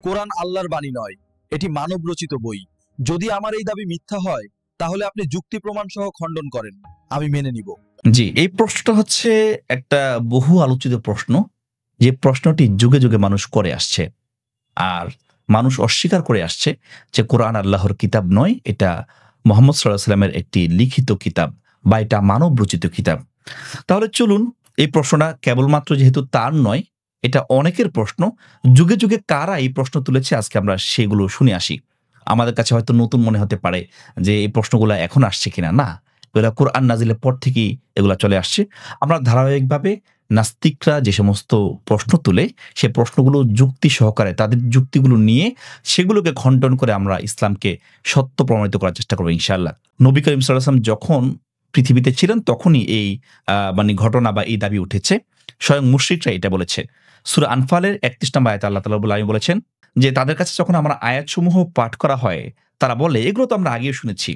কোরআন আল্লাহর বাণী নয়, এটি মানব রচিত বই। যদি আমার এই দাবি মিথ্যা হয় তাহলে আপনি যুক্তি প্রমাণ সহ খণ্ডন করেন, আমি মেনে নিব। জি, এই প্রশ্নটা হচ্ছে একটা বহু আলোচিত প্রশ্ন, যে প্রশ্নটি যুগে যুগে মানুষ করে আসছে। আর মানুষ অস্বীকার করে আসছে যে কোরআন আল্লাহর কিতাব নয়, এটা মুহাম্মদ সাল্লাল্লাহু আলাইহি ওয়াসাল্লামের একটি লিখিত কিতাব বা এটা মানব রচিত কিতাব। তাহলে চলুন, এই প্রশ্নটা কেবলমাত্র যেহেতু তার নয়, এটা অনেকের প্রশ্ন। যুগে যুগে কারা এই প্রশ্ন তুলেছে আজকে আমরা সেগুলো শুনে আসি। আমাদের কাছে হয়তো নতুন মনে হতে পারে যে এই প্রশ্নগুলা এখন আসছে কিনা। না, এগুলা কোরআন নাজিলের পর থেকেই এগুলা চলে আসছে। আমরা ধারাবাহিকভাবে নাস্তিকরা যে সমস্ত প্রশ্ন তুলে, সে প্রশ্নগুলো যুক্তি সহকারে তাদের যুক্তিগুলো নিয়ে সেগুলোকে খণ্ডন করে আমরা ইসলামকে সত্য প্রমাণিত করার চেষ্টা করব ইনশাআল্লাহ। নবী করিম সাল্লাল্লাহু আলাইহি ওয়াসাল্লাম যখন পৃথিবীতে ছিলেন তখনই এই মানে ঘটনা বা এই দাবি উঠেছে। স্বয়ং মুশরিকরা এটা বলেছে। সূরা আনফালের ৩১ নম্বর আয়াতে আল্লাহ তাআলা রাব্বুল আলামিন বলেছেন যে, তাদের কাছে যখন আমার আয়াতসমূহ পাঠ করা হয়, তারা বলে, এগুলো তো আমরা আগেও শুনেছি।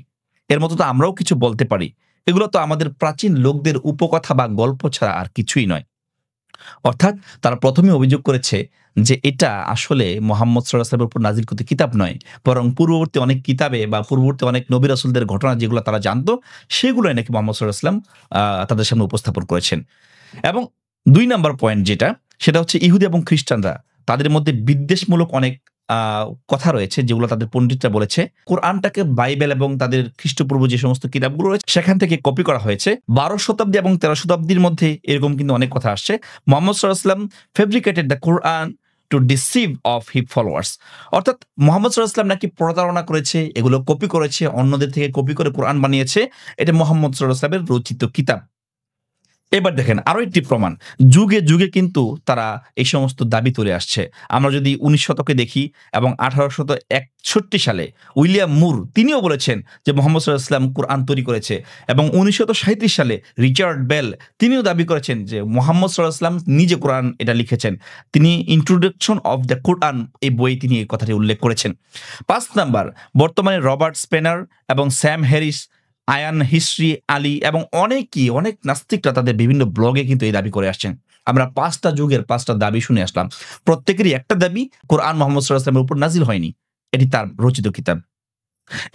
এর মতো তো আমরাও কিছু বলতে পারি। এগুলো তো আমাদের প্রাচীন লোকদের উপকথা বা গল্প ছাড়া আর কিছুই নয়। অর্থাৎ তারা ১ম এ অভিযোগ করেছে যে এটা আসলে মুহাম্মদ সাল্লাল্লাহু আলাইহি ওয়াসাল্লামের উপর নাজিলকৃত কিতাব নয়। বরং পূর্ববর্তী অনেক কিতাবে বা পূর্ববর্তী অনেক নবী রাসূলদের ঘটনা যেগুলো তারা জানত, সেগুলোই নাকি মুহাম্মদ সাল্লাল্লাহু আলাইহি ওয়াসাল্লাম তাদের সামনে উপস্থাপন করেছেন। এবং ২ নাম্বার পয়েন্ট যেটা, সেটা হচ্ছে ইহুদি এবং খ্রিস্টানরা, তাদের মধ্যে বিদ্বেষমূলক অনেক আ কথা রয়েছে যেগুলো তাদের পণ্ডিতরা বলেছে। কোরআনটাকে বাইবেল এবং তাদের খ্রিস্টপূর্ব যে সমস্ত কিতাবগুলো রয়েছে সেখান থেকে কপি করা হয়েছে। ১২ শতাব্দী এবং ১৩ শতাব্দীর মধ্যে এরকম কিন্তু অনেক কথা আসছে। মুহাম্মদ সাল্লাল্লাহু আলাইহি ওয়াসাল্লাম fabricated the Quran two deceive of his followers. অর্থাৎ মুহাম্মদ সাল্লাল্লাহু আলাইহি ওয়াসাল্লাম নাকি প্রতারণা করেছে, এগুলো কপি করেছে, অন্যদের থেকে কপি করে কোরআন বানিয়েছে। এটা মুহাম্মদ সাল্লাল্লাহু আলাইহি ওয়াসাল্লামের রচিত কিতাব। এবার দেখেন আরো একটি প্রমাণ। যুগে যুগে কিন্তু তারা এই সমস্ত দাবি তুলে আসছে। আমরা যদি ১৯ শতকে দেখি এবং ১৮৬১ সালে উইলিয়াম মুর তিনিও বলেছেন যে মুহাম্মদ সাল্লাল্লাহু আলাইহি ওয়াসাল্লাম কোরআন তৈরি করেছে, এবং ১৯৩৭ সালে রিচার্ড বেল তিনিও দাবি করেছেন যে মুহাম্মদ সাল্লাল্লাহু আলাইহি ওয়াসাল্লাম নিজে কোরআন এটা লিখেছেন। তিনি ইন্ট্রোডাকশন অফ দ্য কোরআন এই বইয়ে তিনি এই কথাটি উল্লেখ করেছেন। ৫ নাম্বার, বর্তমানে রবার্ট স্পেনার এবং স্যাম হ্যারিস, আয়ান হিস্ট্রি আলী এবং অনেক নাস্তিকরা তাদের বিভিন্ন ব্লগে কিন্তু এই দাবি করে আসছেন। আমরা ৫ টা যুগের ৫ টা দাবি শুনে আসলাম। প্রত্যেকেরই একটা দাবি, কোরআন মুহাম্মদ সাল্লাল্লাহু আলাইহি ওয়াসাল্লামের উপর নাজিল হয়নি। এটি তার রচিত কিতাব।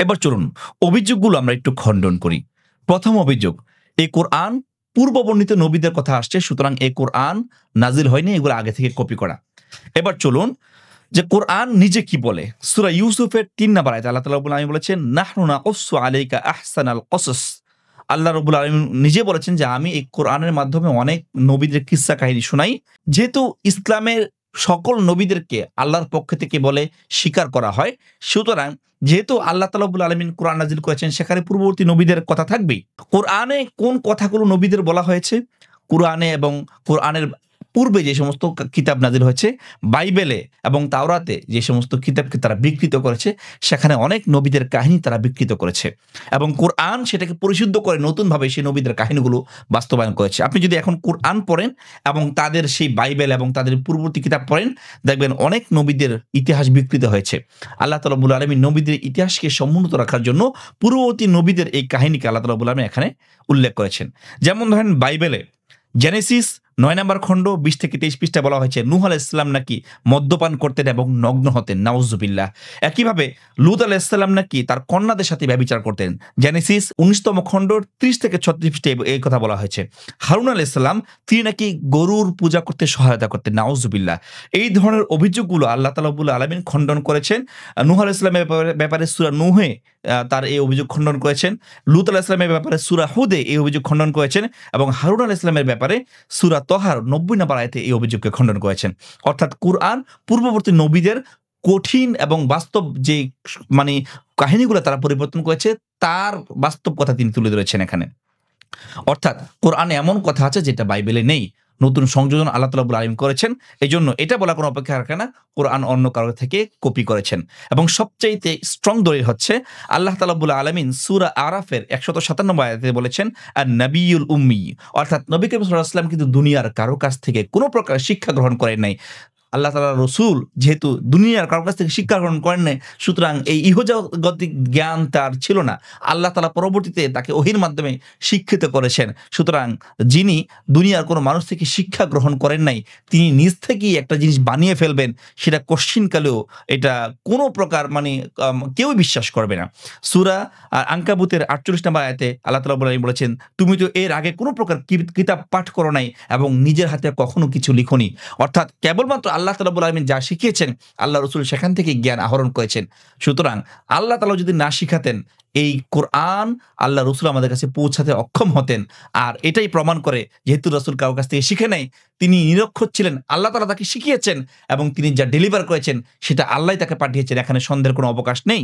এবার চলুন অভিযোগগুলো আমরা একটু খণ্ডন করি। ১ম অভিযোগ, এই কোরআন পূর্ববর্ণিত নবীদের কথা আসছে, সুতরাং এই কোরআন নাজিল হয়নি, এগুলো আগে থেকে কপি করা। এবার চলুন যে কোরআন নিজে কি বলে। সূরা ইউসুফের ৩ নাম্বার আয়াতে আল্লাহ তাআলা রাব্বুল আলামিন বলেছেন, নাহনু নাকুসসু আলাইকা আহসানাল কসস। আল্লাহ রাব্বুল আলামিন নিজে বলেছেন যে আমি এই কোরআনের মাধ্যমে অনেক নবীদের কিস্সা কাহিনী শোনাই। যেহেতু ইসলামের সকল নবীদেরকে আল্লাহর পক্ষ থেকে বলে স্বীকার করা হয়, সুতরাং যেহেতু আল্লাহ তাআলা রাব্বুল আলামিন কোরআন নাজিল করেছেন, সেখানে পূর্ববর্তী নবীদের কথা থাকবেই। কোরআনে কোন কথাগুলো নবীদের বলা হয়েছে? কোরআনে এবং কোরআনের পূর্বে যে সমস্ত কিতাব নাজিল হয়েছে, বাইবেলে এবং তাওরাতে যে সমস্ত কিতাবকে তারা বিকৃত করেছে, সেখানে অনেক নবীদের কাহিনী তারা বিকৃত করেছে এবং কোরআন সেটাকে পরিশুদ্ধ করে নতুনভাবে সেই নবীদের কাহিনীগুলো বাস্তবায়ন করেছে। আপনি যদি এখন কোরআন পড়েন এবং তাদের সেই বাইবেল এবং তাদের পূর্ববর্তী কিতাব পড়েন, দেখবেন অনেক নবীদের ইতিহাস বিকৃত হয়েছে। আল্লাহ তাআলা রাব্বুল আলামিন নবীদের ইতিহাসকে সমুন্নত রাখার জন্য পূর্ববর্তী নবীদের এই কাহিনীকে আল্লাহ তাআলা রাব্বুল আলামিন এখানে উল্লেখ করেছেন। যেমন ধরেন বাইবেলে জেনেসিস ৯ নাম্বার খণ্ড ২০ থেকে ২৩ পৃষ্ঠায় বলা হয়েছে নূহ আলাইহিস সালাম নাকি মদ্যপান করতেন এবং নগ্ন হতেন, নাউযুবিল্লাহ। একইভাবে লূত আলাইহিস সালাম নাকি তার কন্যাদের সাথে ব্যভিচার করতেন। জেনেসিস ১৯তম খণ্ড ৩০ থেকে ৩৬ পৃষ্ঠায় এই কথা বলা হয়েছে। হারুন আলাইহিস সালাম তিনি নাকি গরুর পূজা করতে সহায়তা করতেন, নাউযুবিল্লাহ। এই ধরনের অভিযোগগুলো আল্লাহ তাআলা রাব্বুল আলামিন খণ্ডন করেছেন। নূহ আলাইহিস সালামের ব্যাপারে সূরা নূহে তার এই অভিযোগ খণ্ডন করেছেন। লূত আলাইহিস সালামের ব্যাপারে সূরা হুদে এই অভিযোগ খণ্ডন করেছেন এবং হারুন আলাইহিস সালামের ব্যাপারে সূরা তহার ৯০ নাম্বার আয়াতে এই অভিযোগকে খণ্ডন করেছেন। অর্থাৎ কুরআন পূর্ববর্তী নবীদের কঠিন এবং বাস্তব যে মানে কাহিনীগুলো তারা পরিবর্তন করেছে, তার বাস্তব কথা তিনি তুলে ধরেছেন এখানে। অর্থাৎ কোরআনে এমন কথা আছে যেটা বাইবেলে নেই। নতুন সংযোজন আল্লাহ তাআলা রাব্বুল আলামিন করেছেন। এজন্য এটা বলার কোনো অপেক্ষা রাখে না কোরআন অন্য কারো থেকে কপি করেছেন। এবং সবচাইতে স্ট্রং দলিল হচ্ছে আল্লাহ তাআলা রাব্বুল আলামিন সূরা আরাফের ১৫৭ আয়াতে বলেছেন আর-নাবিয়ুল উম্মি, অর্থাৎ নবী করিম সাল্লাল্লাহু আলাইহি ওয়াসাল্লাম কিন্তু দুনিয়ার কারো কাছ থেকে কোনো প্রকার শিক্ষা গ্রহণ করেন নাই। আল্লাহ তাআলা রসুল যেহেতু দুনিয়ার কারোর কাছ থেকে শিক্ষা গ্রহণ করেন নাই, সুতরাং এই ইহজগতিক জ্ঞান তার ছিল না। আল্লাহ তাআলা পরবর্তীতে তাকে ওহীর মাধ্যমে শিক্ষিত করেছেন। সুতরাং যিনি দুনিয়ার কোনো মানুষ থেকে শিক্ষা গ্রহণ করেন নাই, তিনি নিজ থেকেই একটা জিনিস বানিয়ে ফেলবেন, সেটা কোশ্চিনকালেও এটা কোনো প্রকার মানে কেউই বিশ্বাস করবে না। সূরা আনকাবুতের ৪৮ নম্বর আয়াতে আল্লাহ তাআলা বলেছেন, তুমি তো এর আগে কোনো প্রকার কিতাব পাঠ করো নাই এবং নিজের হাতে কখনো কিছু লিখোনি। অর্থাৎ কেবলমাত্র আল্লাহ তাআলা রাব্বুল আলামিন যা শিখিয়েছেন, আল্লাহ রসুল সেখান থেকে জ্ঞান আহরণ করেছেন। সুতরাং আল্লাহ তাআলা যদি না শিখাতেন, এই কোরআন আল্লাহ রসুল আমাদের কাছে পৌঁছাতে অক্ষম হতেন। আর এটাই প্রমাণ করে, যেহেতু রসুল কারোর কাছ থেকে শিখে নাই, তিনি নিরক্ষর ছিলেন, আল্লাহ তাআলা তাকে শিখিয়েছেন এবং তিনি যা ডেলিভার করেছেন সেটা আল্লাহই তাকে পাঠিয়েছেন, এখানে সন্দেহের কোনো অবকাশ নেই।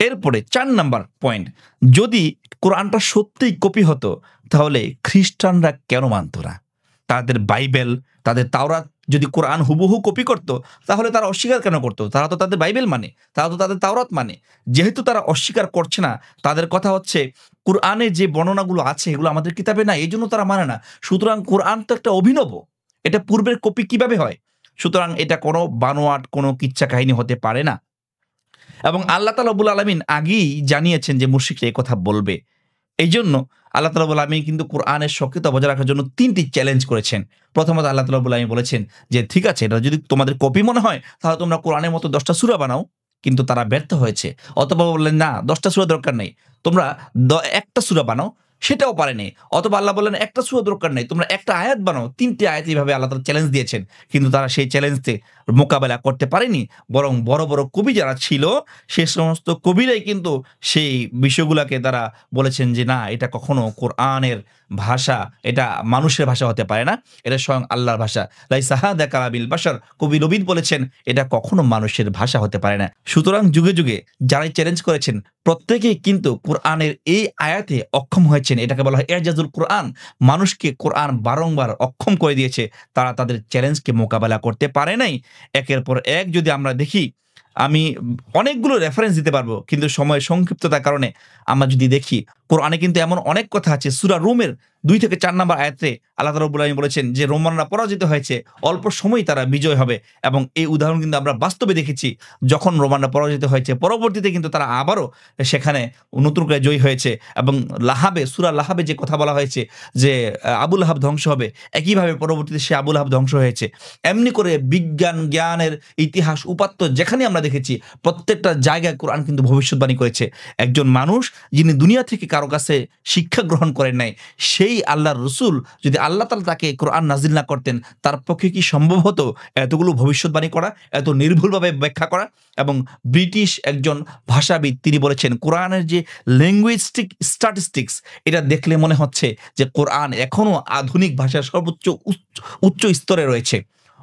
এরপরে ৪ নাম্বার পয়েন্ট, যদি কোরআনটা সত্যিই কপি হতো তাহলে খ্রিস্টানরা কেন মানত না? তাদের বাইবেল, তাদের তাওরাত যদি কোরআন হুবহু কপি করত, তাহলে তারা অস্বীকার কেন করত? তারা তো তাদের বাইবেল মানে, তারা তো তাদের তাওরাত মানে। যেহেতু তারা অস্বীকার করছে না, তাদের কথা হচ্ছে কোরআনে যে বর্ণনাগুলো আছে এগুলো আমাদের কিতাবে নাই, এই জন্য তারা মানে না। সুতরাং কোরআন তো একটা অভিনব, এটা পূর্বের কপি কিভাবে হয়? সুতরাং এটা কোনো বানোয়াট, কোনো কিচ্ছা কাহিনী হতে পারে না। এবং আল্লাহ তাআলা রাব্বুল আলামিন আগেই জানিয়েছেন যে মুশরিকরা এই কথা বলবে। এইজন্য আল্লাহ তাআলা রাব্বুল আলামিন কিন্তু কোরআনের সত্যতা বজায় রাখার জন্য ৩টি চ্যালেঞ্জ করেছেন। প্রথমত আল্লাহ তাআলা রাব্বুল আলামিন বলেছেন যে, ঠিক আছে, এটা যদি তোমাদের কপি মনে হয় তাহলে তোমরা কোরআনের মতো ১০টা সূরা বানাও। কিন্তু তারা ব্যর্থ হয়েছে। অতঃপর বললেন, না, ১০টা সূরা দরকার নেই, তোমরা একটা সূরা বানাও। সেটাও পারেনি। অথবা আল্লাহ বললেন, একটা সূরা দরকার নেই, তোমরা একটা আয়াত বানাও। ৩টি আয়াত এইভাবে আল্লাহ তাআলা চ্যালেঞ্জ দিয়েছেন। কিন্তু তারা সেই চ্যালেঞ্জে মোকাবেলা করতে পারেনি। বরং বড়, বড় কবি যারা ছিল, সে সমস্ত কবিরাই কিন্তু সেই বিষয়গুলাকে তারা বলেছেন যে, না, এটা কখনো কোরআনের ভাষা, এটা মানুষের ভাষা হতে পারে না, এটা স্বয়ং আল্লাহর ভাষা। লাইসা হাযা কালামিল বাশার, কবি নবীন বলেছেন, এটা কখনো মানুষের ভাষা হতে পারে না। সুতরাং যুগে যুগে যারাই চ্যালেঞ্জ করেছেন, প্রত্যেকেই কিন্তু কোরআনের এই আয়াতে অক্ষম হয়েছেন। এটাকে বলা হয় এজাজুল কোরআন। মানুষকে কোরআন বারংবার অক্ষম করে দিয়েছে, তারা তাদের চ্যালেঞ্জকে মোকাবেলা করতে পারে নাই। একের পর এক যদি আমরা দেখি, আমি অনেকগুলো রেফারেন্স দিতে পারবো, কিন্তু সময়ের সংক্ষিপ্ততার কারণে আমরা যদি দেখি, কোরআনে কিন্তু এমন অনেক কথা আছে। সূরা রুমের ২ থেকে ৪ নম্বর আয়াতে আল্লাহ রাব্বুল আলামিন বলেছেন যে, রোমানরা পরাজিত হয়েছে, অল্প সময়ই তারা বিজয় হবে। এবং এই উদাহরণ কিন্তু আমরা বাস্তবে দেখেছি। যখন রোমানরা পরাজিত হয়েছে, পরবর্তীতে কিন্তু তারা আবারও সেখানে নতুন করে জয়ী হয়েছে। এবং লাহাবে, সূরা লাহাবে যে কথা বলা হয়েছে যে আবু লাহাব ধ্বংস হবে, একইভাবে পরবর্তীতে সে আবু লাহাব ধ্বংস হয়েছে। এমনি করে বিজ্ঞান, জ্ঞানের ইতিহাস, উপাত্ত যেখানে আমরা দেখেছি, প্রত্যেকটা জায়গায় কোরআন কিন্তু ভবিষ্যৎবাণী করেছে। একজন মানুষ যিনি দুনিয়া থেকে কারো কাছে শিক্ষা গ্রহণ করেন নাই, সেই আল্লাহর রসুল যদি আল্লাহ তাআলা তাকে কোরআন নাজিল না করতেন, তার পক্ষে কি সম্ভব হতো এতগুলো ভবিষ্যৎবাণী করা, এত নির্ভুলভাবে ব্যাখ্যা করা? এবং ব্রিটিশ একজন ভাষাবিদ তিনি বলেছেন, কোরআনের যে লিঙ্গুইস্টিক স্ট্যাটিস্টিক্স, এটা দেখলে মনে হচ্ছে যে কোরআন এখনো আধুনিক ভাষার সর্বোচ্চ উচ্চ স্তরে রয়েছে।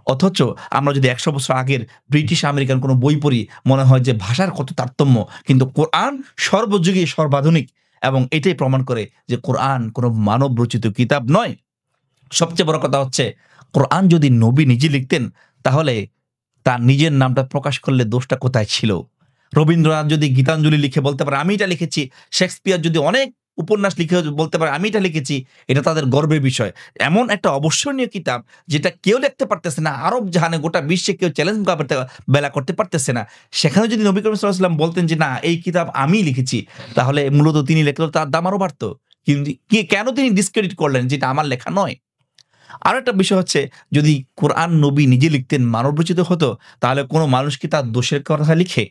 অথচ আমরা যদি ১০০ বছর আগের ব্রিটিশ আমেরিকান কোনো বই পড়ি, মনে হয় যে ভাষার কত তারতম্য। কিন্তু কোরআন সর্বযুগে সর্বাধুনিক, এবং এটাই প্রমাণ করে যে কোরআন কোনো মানব রচিত কিতাব নয়। সবচেয়ে বড় কথা হচ্ছে, কোরআন যদি নবী নিজে লিখতেন, তাহলে তার নিজের নামটা প্রকাশ করলে দোষটা কোথায় ছিল? রবীন্দ্রনাথ যদি গীতাঞ্জলি লিখে বলতে পারে আমি এটা লিখেছি, শেক্সপিয়ার যদি অনেক উপন্যাস লিখে বলতে পারে আমি এটা লিখেছি, এটা তাদের গর্বের বিষয়। এমন একটা অবসরনীয় কিতাব যেটা কেউ লিখতে পারতেছে না, আরব জাহানে গোটা বিশ্বে কেউ চ্যালেঞ্জ বেলা করতে পারতেছে না, সেখানে যদি নবী করিম সাল্লাল্লাহু আলাইহি ওয়াসাল্লাম বলতেন যে, না, এই কিতাব আমি লিখেছি, তাহলে মূলত তিনি লিখলে তার দাম আরও বাড়তো। কিন্তু কেন তিনি ডিসক্রেডিট করলেন যেটা আমার লেখা নয়? আরো একটা বিষয় হচ্ছে, যদি কোরআন নবী নিজে লিখতেন, মানবরচিত হতো, তাহলে কোনো মানুষ কি তার দোষের কথা লিখে?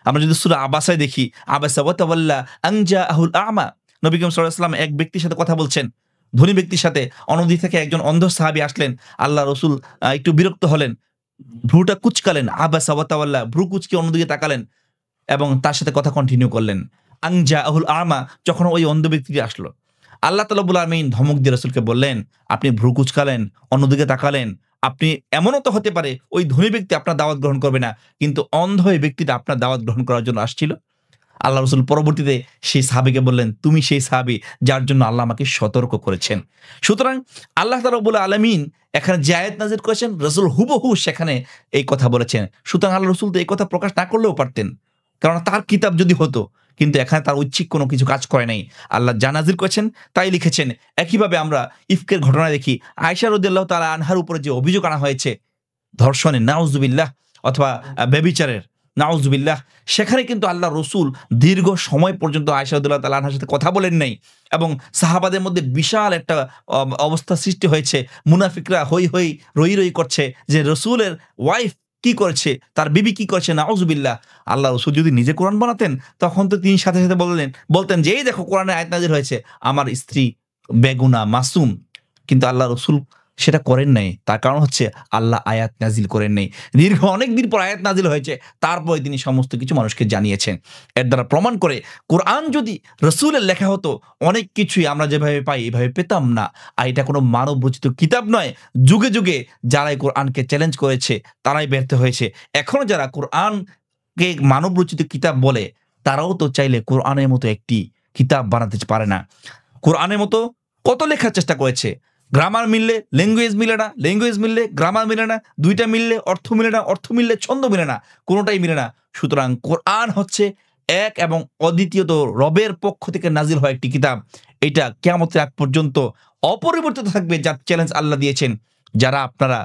আমরা যদি সূরা আবাসায় দেখি, আবাসা ওয়া তাওয়াল্লা আন জাআহুল আ'মা, নবী করিম সাল্লাল্লাহু আলাইহি ওয়াসাল্লাম এক ব্যক্তির সাথে কথা বলছেন, ধনী ব্যক্তির সাথে। অন্যদিক থেকে একজন অন্ধ সাহাবী আসলেন, আল্লাহ রাসূল একটু বিরক্ত হলেন, ভ্রুটা কুঁচকালেন, আবাসা ওয়া তাওয়াল্লা, ভ্রু কুঁচকে অন্যদিকে তাকালেন এবং তার সাথে কথা কন্টিনিউ করলেন। আন জাআহুল আ'মা, যখন ওই অন্ধ ব্যক্তিটি আসলো, আল্লাহ তাআলা রাব্বুল আলামিন ধমক দিয়ে রাসূলকে বললেন, আপনি ভ্রু কুঁচকালেন, অন্যদিকে তাকালেন, আপনি, এমনও তো হতে পারে ওই ধনী ব্যক্তি আপনার দাওয়াত গ্রহণ করবে না, কিন্তু অন্ধ এই ব্যক্তিটা আপনার দাওয়াত গ্রহণ করার জন্য আসছিল। আল্লাহ রাসূল পরবর্তীতে সেই সাহাবীকে বললেন, তুমি সেই সাহাবী যার জন্য আল্লাহ আমাকে সতর্ক করেছেন। সুতরাং আল্লাহ তাআলা রাব্বুল আলামিন এখানে যে আয়াত নাযিল করেছেন, রাসূল হুবহু সেখানে এই কথা বলেছেন। সুতরাং আল্লাহ রাসূল তো এই কথা প্রকাশ না করলেও পারতেন, কারণ তার কিতাব যদি হতো। কিন্তু এখানে তার ঐচ্ছিক কোনো কিছু কাজ করে নাই। আল্লাহ যা নাযিল করেছেন তাই লিখেছেন। একইভাবে আমরা ইফকের ঘটনা দেখি, আয়েশা রাদিয়াল্লাহু তাআলা আনহার উপরে যে অভিযোগ আনা হয়েছে, ধর্ষণের নাউজুবিল্লাহ, অথবা ব্যভিচারের নাউজুবিল্লাহ, সেখানে কিন্তু আল্লাহ রসুল দীর্ঘ সময় পর্যন্ত আয়েশা রাদিয়াল্লাহু তাআলা আনহার সাথে কথা বলেন নাই, এবং সাহাবাদের মধ্যে বিশাল একটা অবস্থা সৃষ্টি হয়েছে। মুনাফিকরা হই হই রই রই করছে যে রসুলের ওয়াইফ কি করেছে, তার বিবি কি করেছে, নাউজুবিল্লাহ। আল্লাহ রসুল যদি নিজে কোরআন বানাতেন তখন তো তিনি সাথে সাথে বলতেন যে এই দেখো কোরআনে আয়াত নাজিল হয়েছে, আমার স্ত্রী বেগুনা মাসুম। কিন্তু আল্লাহ রসুল সেটা করেন নাই। তার কারণ হচ্ছে আল্লাহ আয়াত নাজিল করেন নাই। দীর্ঘ অনেক দিন পর আয়াত নাজিল হয়েছে, তারপরে তিনি সমস্ত কিছু মানুষকে জানিয়েছেন। এর দ্বারা প্রমাণ করে কোরআন যদি রসুলের লেখা হতো, অনেক কিছুই আমরা যেভাবে পাই এভাবে পেতাম না। আর এটা কোনো মানব রচিত কিতাব নয়। যুগে যুগে যারাই কোরআনকে চ্যালেঞ্জ করেছে তারাই ব্যর্থ হয়েছে। এখনো যারা কোরআনকে মানব রচিত কিতাব বলে, তারাও তো চাইলে কোরআনের মতো একটি কিতাব বানাতে পারে না। কোরআনের মতো কত লেখার চেষ্টা করেছে, গ্রামার মিললে ল্যাঙ্গুয়েজ মিলে না, ল্যাঙ্গুয়েজ মিললে গ্রামার মিলে না, দুইটা মিললে অর্থ মিলে না, অর্থ মিললে ছন্দ মিলে না, কোনোটাই মিলে না। সুতরাং কোরআন হচ্ছে এক এবং অদ্বিতীয়ত রবের পক্ষ থেকে নাজিল হয় একটি কিতাব। এটা কিয়ামতের আগ পর্যন্ত অপরিবর্তিত থাকবে, যার চ্যালেঞ্জ আল্লাহ দিয়েছেন। যারা আপনারা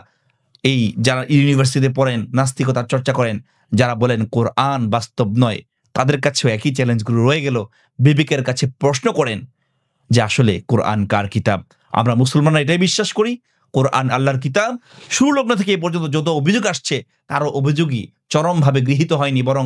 যারা ইউনিভার্সিটিতে পড়েন, নাস্তিকতার চর্চা করেন, যারা বলেন কোরআন বাস্তব নয়, তাদের কাছেও একই চ্যালেঞ্জগুলো রয়ে গেল। বিবেকের কাছে প্রশ্ন করেন যে আসলে কোরআন কার কিতাব। আমরা মুসলমানরা এটাই বিশ্বাস করি, কোরআন আল্লাহর কিতাব। শুরু লগ্ন থেকে এ পর্যন্ত যত অভিযোগ আসছে, কারো অভিযোগই চরমভাবে গৃহীত হয়নি, বরং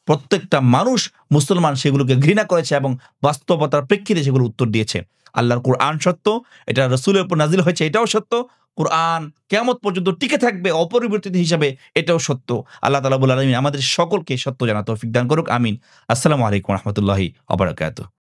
প্রত্যেকটা মানুষ মুসলমান সেগুলোকে ঘৃণা করেছে এবং বাস্তবতার প্রেক্ষিতে সেগুলো উত্তর দিয়েছে। আল্লাহর কোরআন সত্য, এটা রসুলের উপর নাজিল হয়েছে, এটাও সত্য। কোরআন কিয়ামত পর্যন্ত টিকে থাকবে অপরিবর্তিত হিসাবে, এটাও সত্য। আল্লাহ তাআলা রাব্বুল আলামিন আমাদের সকলকে সত্য জানা তৌফিক দান করুক, আমিন। আসসালামু আলাইকুম ওয়া রাহমাতুল্লাহি ওয়া বারাকাতুহু।